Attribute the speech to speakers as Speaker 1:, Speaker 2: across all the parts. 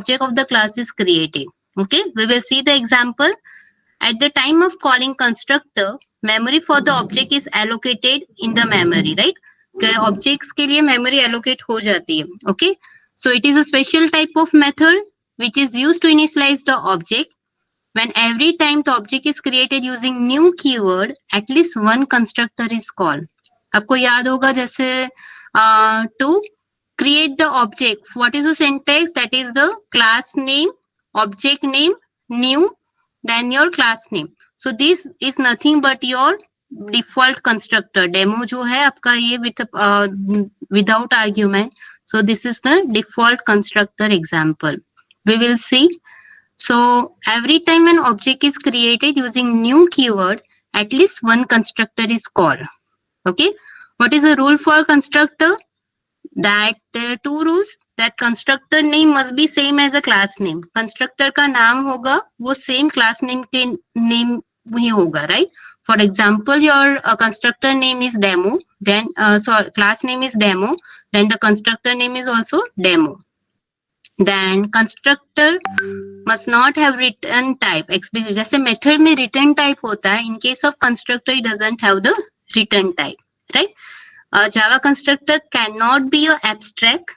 Speaker 1: object of the class is created. Okay, we will see the example. At the time of calling constructor, memory for the object is allocated in the memory, right? Objects के लिए memory allocate हो जाती है. Okay, so it is a special type of method which is used to initialize the object. When every time the object is created using new keyword, at least one constructor is called. आपको याद होगा जैसे to create the object, what is the syntax? That is the class name, object name, new, then your class name. So this is nothing but your default constructor. Demo जो है आपका ये with without argument. So this is the default constructor example. We will see. So every time an object is created using new keyword, at least one constructor is called. Okay. What is the rule for constructor? That there are two rules. That constructor name must be same as a class name. Constructor का नाम होगा वो same class name के name ही होगा, right? For example, your constructor name is demo, then class name is demo, then the constructor name is also demo. Then constructor must not have return type. Explicit जैसे method में return type होता है, in case of constructor it doesn't have the return type, right? Java constructor cannot be a abstract,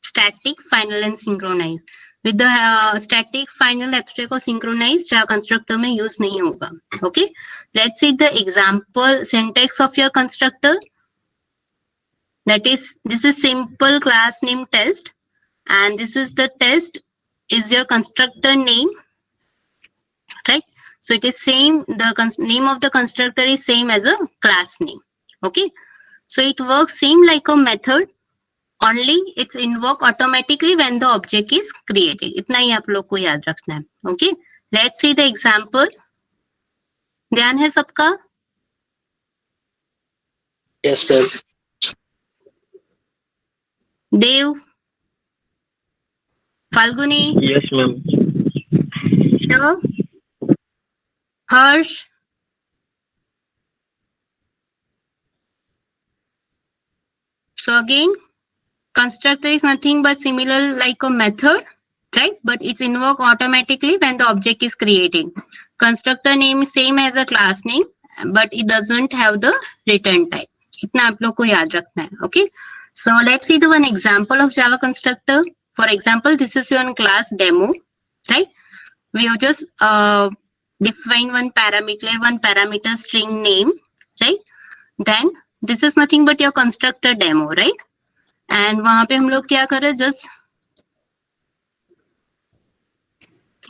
Speaker 1: static, final and synchronized. With the static, final, abstract or synchronized, Java constructor में use नहीं होगा. Okay, let's see the example syntax of your constructor. That is, this is simple class name test, and this is the test is your constructor name, right? So it is same, the name of the constructor is same as a class name. Okay, so it works same like a method, only it's invoke automatically when the object is created. इतना ही आप लोग को याद रखना है. Okay, let's see the example. ध्यान है सबका?
Speaker 2: Yes, ma'am.
Speaker 1: Dev, Falguni,
Speaker 2: Yes, ma'am.
Speaker 1: Shiv, Harsh, so again, constructor is nothing but similar like a method, right? But it's invoked automatically when the object is created. Constructor name is same as a class name, but it doesn't have the return type. इतना आप लोग को याद रखना है. Okay, so let's see the one example of Java constructor. For example, this is your class demo, right? We have just define one parameter string name, right? Then this is nothing but your constructor demo, right? And वहां पे हम लोग क्या कर रहे हैं, just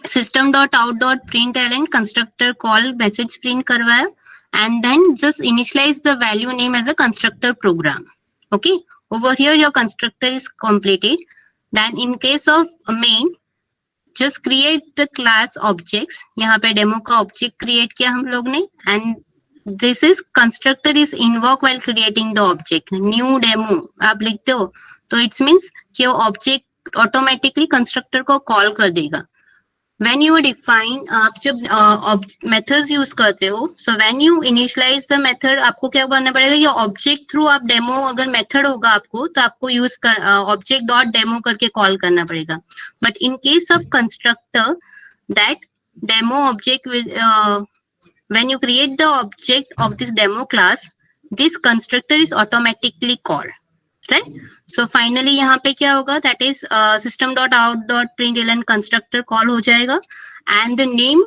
Speaker 1: system.out.println constructor call message print करवाया, and then just initialize the value name as a constructor program. Okay, over here your constructor is completed. Then in case of main, just create the class objects. यहाँ पे demo का object create किया हम लोग ने, and this is constructor is invoke while creating the object. New demo आप लिखते हो तो it means कि वो object automatically constructor को call कर देगा. When you define, आप जब methods use करते हो, so when you initialize the method, आपको क्या करना पड़ेगा, ये object through आप demo अगर method होगा आपको तो आपको use object dot demo करके call करना पड़ेगा. But in case of constructor, that demo object will when you create the object of this demo class, this constructor is automatically called, right? So finally यहाँ पे क्या होगा, that is system.out.println constructor call हो जाएगा, and the name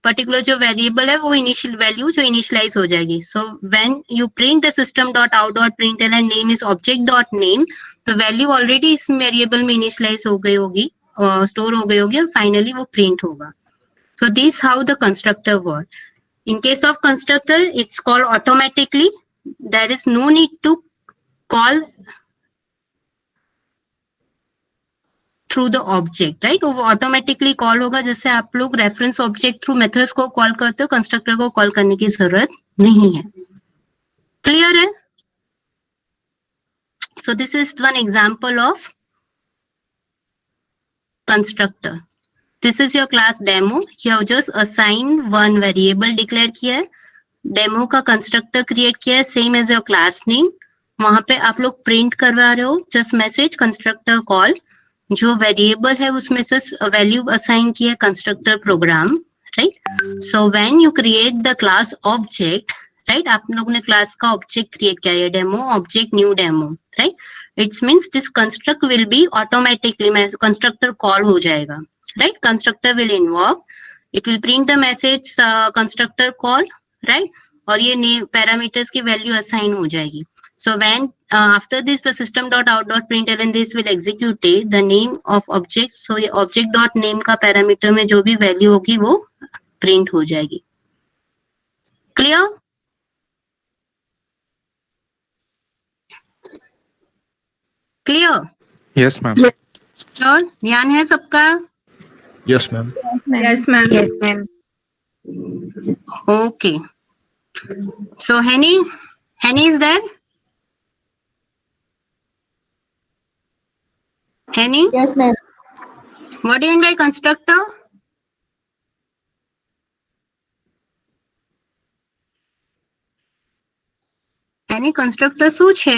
Speaker 1: particular जो variable है वो initial value जो initialize हो जाएगी. So when you print the system.out.println name is object.name, the value already इस variable में initialize हो गई होगी, store हो गई होगी, और finally वो print होगा. So this how the constructor works. In case of constructor, it's called automatically. There is no need to call through the object, right? वो automatically call होगा, जैसे आप लोग reference object through methods को call करते हो, constructor को call करने की जरूरत नहीं है. Clear है? So this is one example of constructor. This is your class demo. You have just assigned one variable declare किया है, demo का constructor create किया है, same as your class name. वहां पे आप लोग print करवा रहे हो, just message constructor call. जो वेरिएबल है उसमें से वैल्यू असाइन किया constructor program, right. So when you create the class object, right, आप लोग ने क्लास का ऑब्जेक्ट क्रिएट किया है, demo object new demo, right. It's means this construct will be automatically constructor call हो जाएगा, राइट। Constructor will involve, it will print the message constructor call, right, और ये नेम पैरामीटर्स की वैल्यू असाइन हो जाएगी. So when after this the system.out.println this will execute the name of object. So ये object dot name का parameter में जो भी वैल्यू होगी वो प्रिंट हो जाएगी. Clear? Clear?
Speaker 2: Yes, ma'am.
Speaker 1: Sure? ध्यान है सबका?
Speaker 2: Yes, ma'am.
Speaker 3: Yes, ma'am. Yes, ma'am. Yes, ma'am.
Speaker 1: Okay. So Henny is there? Henny?
Speaker 3: Yes, ma'am.
Speaker 1: What do you mean by constructor? Henny, constructor શું છે?